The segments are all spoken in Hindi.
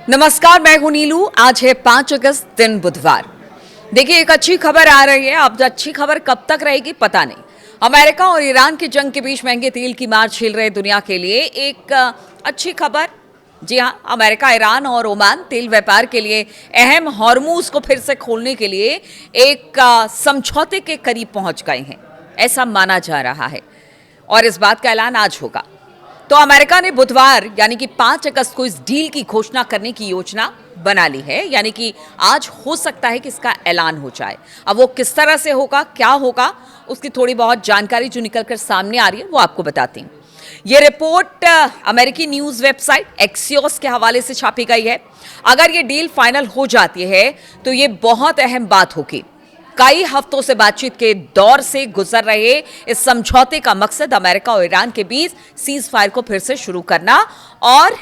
नमस्कार, मैं हूं नीलू। आज है 5 अगस्त, दिन बुधवार। देखिए, एक अच्छी खबर आ रही है। अब अच्छी खबर कब तक रहेगी पता नहीं। अमेरिका और ईरान की जंग के बीच महंगे तेल की मार झेल रहे दुनिया के लिए एक अच्छी खबर। जी हाँ, अमेरिका, ईरान और ओमान तेल व्यापार के लिए अहम हॉर्मूज को फिर से खोलने के लिए एक समझौते के करीब पहुंच गए हैं, ऐसा माना जा रहा है। और इस बात का ऐलान आज होगा। तो अमेरिका ने बुधवार यानी कि 5 अगस्त को इस डील की घोषणा करने की योजना बना ली है। यानी कि आज हो सकता है कि इसका ऐलान हो जाए। अब वो किस तरह से होगा, क्या होगा, उसकी थोड़ी बहुत जानकारी जो निकलकर सामने आ रही है वो आपको बताती हूँ। ये रिपोर्ट अमेरिकी न्यूज वेबसाइट एक्सियोस के हवाले से छापी गई है। अगर ये डील फाइनल हो जाती है तो ये बहुत अहम बात होगी। कई हफ्तों से बातचीत के दौर से गुजर रहे इस समझौते का मकसद अमेरिका और ईरान के बीच सीज फायर को फिर से शुरू करना और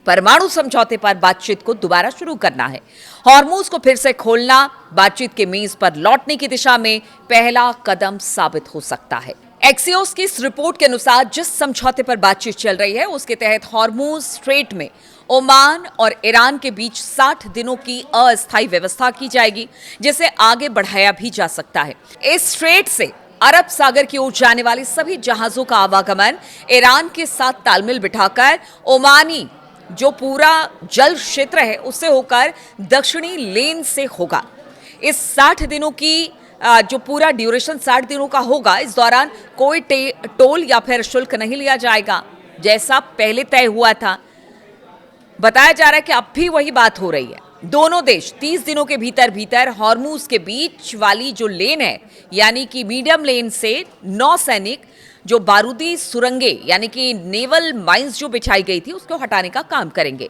परमाणु समझौते पर बातचीत को दोबारा शुरू करना है। हॉर्मूज को फिर से खोलना बातचीत के मेज पर लौटने की दिशा में पहला कदम साबित हो सकता है। एक्सियोस की इस रिपोर्ट के अनुसार जिस समझौते पर बातचीत चल रही है उसके तहत हॉर्मूज स्ट्रेट में ओमान और ईरान के बीच 60 दिनों की अस्थायी व्यवस्था की जाएगी, जिसे आगे बढ़ाया भी जा सकता है। इस स्ट्रेट से अरब सागर की ओर जाने वाले सभी जहाजों का आवागमन ईरान के साथ तालमेल बिठाकर ओमानी जो पूरा जल क्षेत्र है उससे होकर दक्षिणी लेन से होगा। इस 60 दिनों की जो पूरा ड्यूरेशन 60 दिनों का होगा, इस दौरान कोई टोल या फिर शुल्क नहीं लिया जाएगा, जैसा पहले तय हुआ था। बताया जा रहा है कि अब भी वही बात हो रही है। दोनों देश 30 दिनों के भीतर भीतर हॉर्मूज के बीच वाली जो लेन है, यानी कि मीडियम लेन से नौसैनिक जो बारूदी सुरंगे यानी कि नेवल माइंस जो बिछाई गई थी उसको हटाने का काम करेंगे।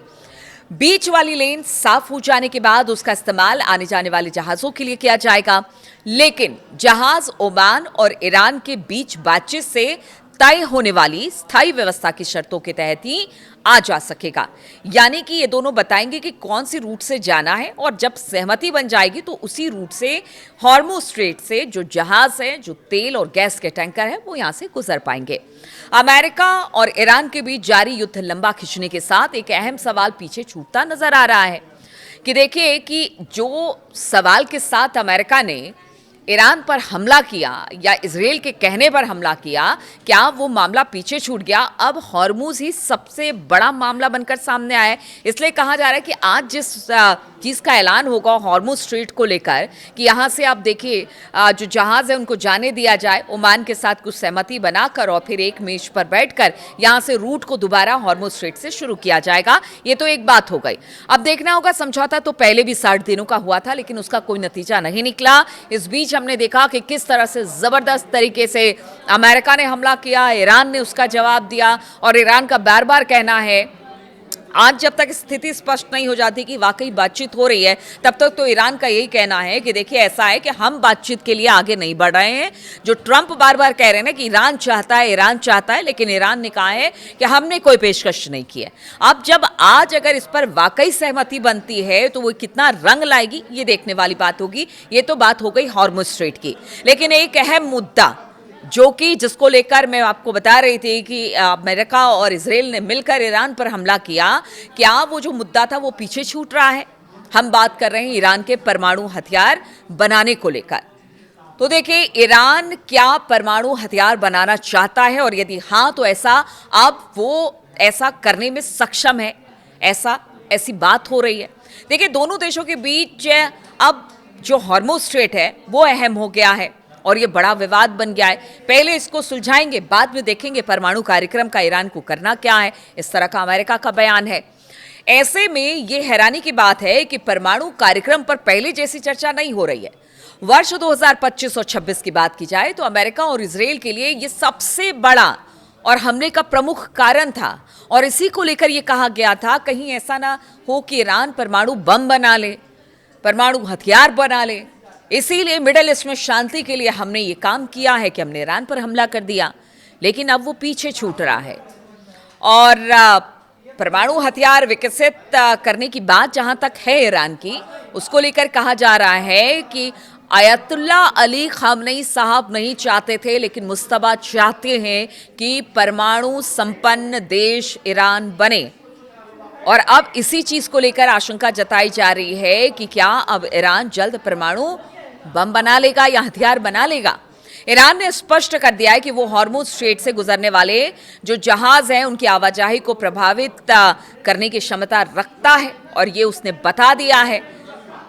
बीच वाली लेन साफ हो जाने के बाद उसका इस्तेमाल आने जाने वाले जहाजों के लिए किया जाएगा, लेकिन जहाज ओमान और ईरान के बीच बातचीत से तय होने वाली स्थायी व्यवस्था की शर्तों के तहत ही आ जा सकेगा। यानी कि ये दोनों बताएंगे कि कौन सी रूट से जाना है और जब सहमति बन जाएगी तो उसी रूट से हॉर्मूज स्ट्रेट से जो जहाज है, जो तेल और गैस के टैंकर है, वो यहां से गुजर पाएंगे। अमेरिका और ईरान के बीच जारी युद्ध लंबा खींचने के साथ एक अहम सवाल पीछे छूटता नजर आ रहा है कि देखिए कि जो सवाल के साथ अमेरिका ने ईरान पर हमला किया या इजराइल के कहने पर हमला किया, क्या वो मामला पीछे छूट गया? अब हॉर्मूज ही सबसे बड़ा मामला बनकर सामने आया है। इसलिए कहा जा रहा है कि आज जिस चीज़ का ऐलान होगा हॉर्मूज स्ट्रेट को लेकर कि यहाँ से आप देखिए जो जहाज़ है उनको जाने दिया जाए, ओमान के साथ कुछ सहमति बनाकर और फिर एक मेज पर बैठकर यहाँ से रूट को दोबारा हॉर्मूज स्ट्रेट से शुरू किया जाएगा। ये तो एक बात हो गई। अब देखना होगा, समझौता तो पहले भी 60 दिनों का हुआ था लेकिन उसका कोई नतीजा नहीं निकला। इस बीच हमने देखा कि किस तरह से जबरदस्त तरीके से अमेरिका ने हमला किया, ईरान ने उसका जवाब दिया और ईरान का बार बार कहना है, आज जब तक स्थिति स्पष्ट नहीं हो जाती कि वाकई बातचीत हो रही है तब तक तो ईरान का यही कहना है कि देखिए ऐसा है कि हम बातचीत के लिए आगे नहीं बढ़ रहे हैं। जो ट्रंप बार बार कह रहे हैं ना कि ईरान चाहता है, लेकिन ईरान ने कहा है कि हमने कोई पेशकश नहीं की है। अब जब आज अगर इस पर वाकई सहमति बनती है तो वो कितना रंग लाएगी ये देखने वाली बात होगी। ये तो बात हो गई हॉर्मुज स्ट्रेट की, लेकिन एक अहम मुद्दा जो कि जिसको लेकर मैं आपको बता रही थी कि अमेरिका और इजराइल ने मिलकर ईरान पर हमला किया, क्या वो जो मुद्दा था वो पीछे छूट रहा है? हम बात कर रहे हैं ईरान के परमाणु हथियार बनाने को लेकर। तो देखिए, ईरान क्या परमाणु हथियार बनाना चाहता है और यदि हाँ तो ऐसा अब वो ऐसा करने में सक्षम है, ऐसी बात हो रही है। देखिए, दोनों देशों के बीच अब जो हॉर्मुज स्ट्रेट है वो अहम हो गया है और ये बड़ा विवाद बन गया है। पहले इसको सुलझाएंगे, बाद में देखेंगे परमाणु कार्यक्रम का ईरान को करना क्या है, इस तरह का अमेरिका का बयान है। ऐसे में ये हैरानी की बात है कि परमाणु कार्यक्रम पर पहले जैसी चर्चा नहीं हो रही है। वर्ष 2025 और 26 की बात की जाए तो अमेरिका और इजराइल के लिए ये सबसे बड़ा और हमले का प्रमुख कारण था और इसी को लेकर यह कहा गया था कहीं ऐसा ना हो कि ईरान परमाणु बम बना ले, परमाणु हथियार बना ले। इसीलिए मिडिल ईस्ट में शांति के लिए हमने ये काम किया है कि हमने ईरान पर हमला कर दिया, लेकिन अब वो पीछे छूट रहा है। और परमाणु हथियार विकसित करने की बात जहां तक है ईरान की, उसको लेकर कहा जा रहा है कि आयतुल्ला अली खामनेई साहब नहीं चाहते थे, लेकिन मुस्तफा चाहते हैं कि परमाणु संपन्न देश ईरान बने। और अब इसी चीज को लेकर आशंका जताई जा रही है कि क्या अब ईरान जल्द परमाणु बम बना लेगा या हथियार बना लेगा। ईरान ने स्पष्ट कर दिया है कि वो हॉर्मुज स्ट्रेट से गुजरने वाले जो जहाज हैं उनकी आवाजाही को प्रभावित करने की क्षमता रखता है, और ये उसने बता दिया है।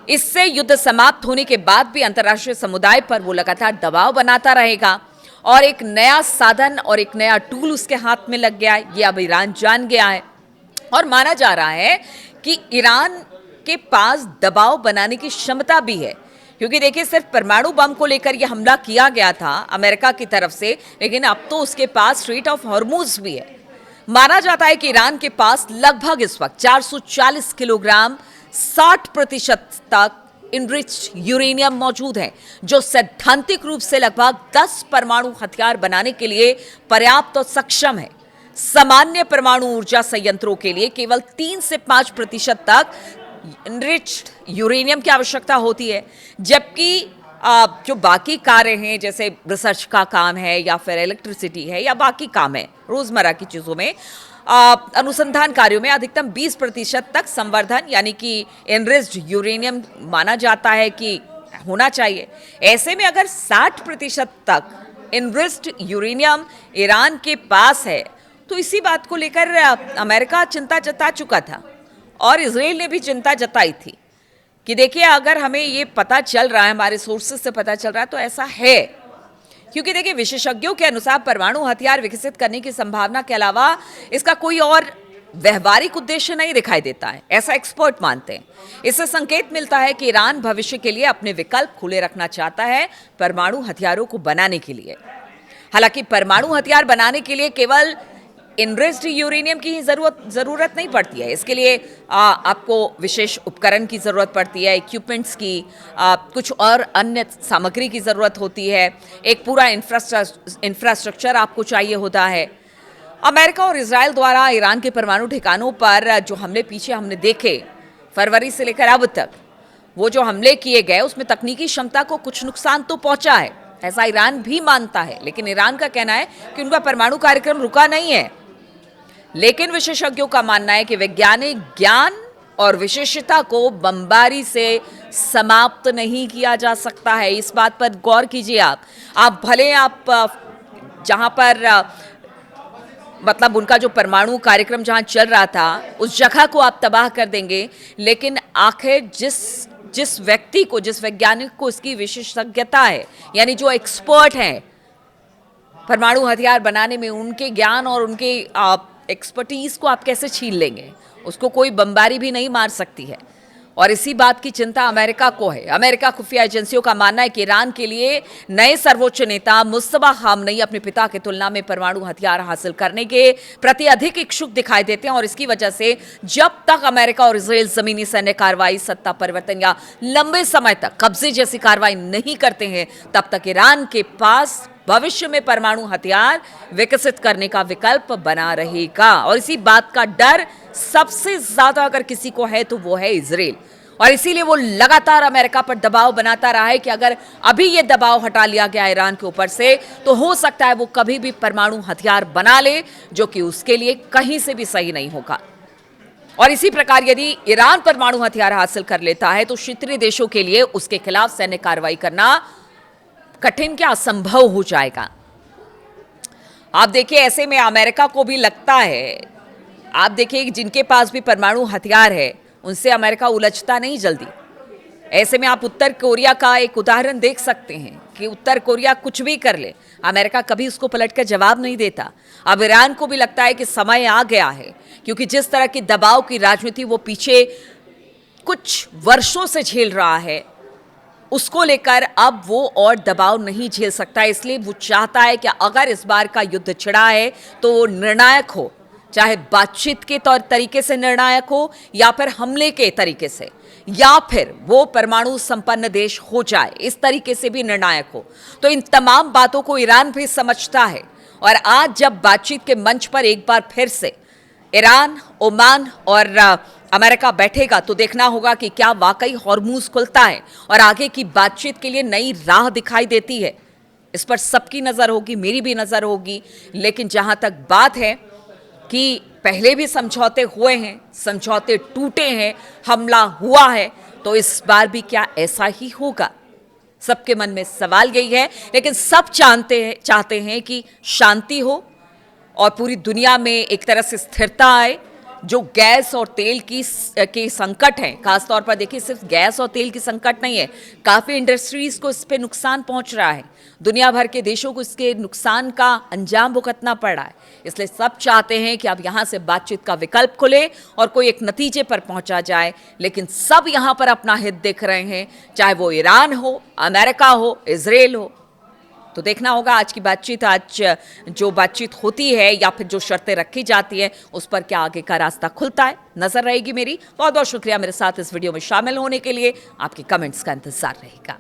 इससे युद्ध समाप्त होने के बाद भी अंतर्राष्ट्रीय समुदाय पर वो लगातार दबाव बनाता रहेगा, और एक नया साधन और एक नया टूल उसके हाथ में लग गया है, ये अब ईरान जान गया है। और माना जा रहा है कि ईरान के पास दबाव बनाने की क्षमता भी है, क्योंकि देखिए सिर्फ परमाणु बम को लेकर यह हमला किया गया था अमेरिका की तरफ से, लेकिन अब तो उसके पास स्ट्रेट ऑफ हॉर्मुज भी है। माना जाता है कि ईरान के पास लगभग इस वक्त 440 किलोग्राम 60% तक इनरिच्ड यूरेनियम मौजूद है, जो सैद्धांतिक रूप से लगभग 10 परमाणु हथियार बनाने के लिए पर्याप्त और सक्षम है। सामान्य परमाणु ऊर्जा संयंत्रों के लिए केवल 3 से 5% तक इनरिच्ड यूरेनियम की आवश्यकता होती है, जबकि जो बाकी कार्य हैं जैसे रिसर्च का काम है या फिर इलेक्ट्रिसिटी है या बाकी काम है रोजमर्रा की चीजों में, अनुसंधान कार्यों में अधिकतम 20% तक संवर्धन यानी कि इनरिच्ड यूरेनियम माना जाता है कि होना चाहिए। ऐसे में अगर 60% तक इनरिच्ड यूरेनियम ईरान के पास है तो इसी बात को लेकर अमेरिका चिंता जता चुका था, और इजराइल ने भी चिंता जताई थी कि देखिए अगर हमें ये पता चल रहा है, हमारे सोर्सेस से पता चल रहा है, तो ऐसा है। क्योंकि देखिए विशेषज्ञों के अनुसार परमाणु हथियार विकसित करने की संभावना के अलावा इसका कोई और व्यवहारिक उद्देश्य नहीं दिखाई देता है, ऐसा एक्सपर्ट मानते हैं। इससे संकेत मिलता है कि ईरान भविष्य के लिए अपने विकल्प खुले रखना चाहता है परमाणु हथियारों को बनाने के लिए। हालांकि परमाणु हथियार बनाने के लिए केवल इनरिच्ड यूरेनियम की ही जरूरत नहीं पड़ती है। इसके लिए आपको विशेष उपकरण की जरूरत पड़ती है, इक्विपमेंट्स की, कुछ और अन्य सामग्री की जरूरत होती है, एक पूरा इंफ्रास्ट्रक्चर आपको चाहिए होता है। अमेरिका और इजराइल द्वारा ईरान के परमाणु ठिकानों पर जो हमले पीछे हमने देखे फरवरी से लेकर अब तक, वो जो हमले किए गए उसमें तकनीकी क्षमता को कुछ नुकसान तो पहुंचा है, ऐसा ईरान भी मानता है। लेकिन ईरान का कहना है कि उनका परमाणु कार्यक्रम रुका नहीं है। लेकिन विशेषज्ञों का मानना है कि वैज्ञानिक ज्ञान और विशेषता को बमबारी से समाप्त नहीं किया जा सकता है। इस बात पर गौर कीजिए। आप भले आप जहां पर मतलब उनका जो परमाणु कार्यक्रम जहां चल रहा था उस जगह को आप तबाह कर देंगे, लेकिन आखिर जिस व्यक्ति को, जिस वैज्ञानिक को इसकी विशेषज्ञता है, यानी जो एक्सपर्ट हैं परमाणु हथियार बनाने में, उनके ज्ञान और उनके एक्सपर्टीज को आप कैसे छीन लेंगे? उसको कोई बमबारी भी नहीं मार सकती है। और इसी बात की चिंता अमेरिका को है। अमेरिका खुफिया एजेंसियों का मानना है कि ईरान के लिए नए सर्वोच्च नेता मुस्तफा खामनेई अपने पिता की तुलना में परमाणु हथियार हासिल करने के प्रति अधिक इच्छुक दिखाई देते हैं, और इसकी वजह से जब तक अमेरिका और इजराइल जमीनी सैन्य कार्रवाई, सत्ता परिवर्तन या लंबे समय तक कब्जे जैसी कार्रवाई नहीं करते हैं, तब तक ईरान के पास भविष्य में परमाणु हथियार विकसित करने का विकल्प बना रहेगा। और इसी बात का डर सबसे ज्यादा अगर किसी को है तो वो है इजराइल, और इसीलिए वो लगातार अमेरिका पर दबाव बनाता रहा है कि अगर अभी ये दबाव हटा लिया गया ईरान के ऊपर से तो हो सकता है वो कभी भी परमाणु हथियार बना ले, जो कि उसके लिए कहीं से भी सही नहीं होगा। और इसी प्रकार यदि ईरान परमाणु हथियार हासिल कर लेता है तो क्षेत्रीय देशों के लिए उसके खिलाफ सैन्य कार्रवाई करना कठिन क्या असंभव हो जाएगा। आप देखिए ऐसे में अमेरिका को भी लगता है, आप देखिए जिनके पास भी परमाणु हथियार है उनसे अमेरिका उलझता नहीं जल्दी। ऐसे में आप उत्तर कोरिया का एक उदाहरण देख सकते हैं कि उत्तर कोरिया कुछ भी कर ले, अमेरिका कभी उसको पलटकर जवाब नहीं देता। अब ईरान को भी लगता है कि समय आ गया है, क्योंकि जिस तरह की दबाव की राजनीति वो पीछे कुछ वर्षों से झेल रहा है, उसको लेकर अब वो और दबाव नहीं झेल सकता। इसलिए वो चाहता है कि अगर इस बार का युद्ध छिड़ा है तो वो निर्णायक हो, चाहे बातचीत के तौर तरीके से निर्णायक हो या फिर हमले के तरीके से, या फिर वो परमाणु संपन्न देश हो जाए, इस तरीके से भी निर्णायक हो। तो इन तमाम बातों को ईरान भी समझता है, और आज जब बातचीत के मंच पर एक बार फिर से ईरान, ओमान और अमेरिका बैठेगा तो देखना होगा कि क्या वाकई हॉर्मुज खुलता है और आगे की बातचीत के लिए नई राह दिखाई देती है। इस पर सबकी नजर होगी, मेरी भी नजर होगी। लेकिन जहां तक बात है कि पहले भी समझौते हुए हैं, समझौते टूटे हैं, हमला हुआ है, तो इस बार भी क्या ऐसा ही होगा? सबके मन में सवाल यही है, लेकिन सब चाहते हैं कि शांति हो और पूरी दुनिया में एक तरह से स्थिरता आए। जो गैस और तेल के संकट हैं, खासतौर पर देखिए सिर्फ गैस और तेल की संकट नहीं है, काफ़ी इंडस्ट्रीज को इस पे नुकसान पहुंच रहा है, दुनिया भर के देशों को इसके नुकसान का अंजाम भुगतना पड़ रहा है। इसलिए सब चाहते हैं कि अब यहाँ से बातचीत का विकल्प खुले और कोई एक नतीजे पर पहुंचा जाए, लेकिन सब यहाँ पर अपना हित देख रहे हैं, चाहे वो ईरान हो, अमेरिका हो, इजराइल हो। तो देखना होगा आज की बातचीत, आज जो बातचीत होती है या फिर जो शर्तें रखी जाती है उस पर क्या आगे का रास्ता खुलता है, नजर रहेगी मेरी। बहुत बहुत शुक्रिया मेरे साथ इस वीडियो में शामिल होने के लिए। आपके कमेंट्स का इंतजार रहेगा।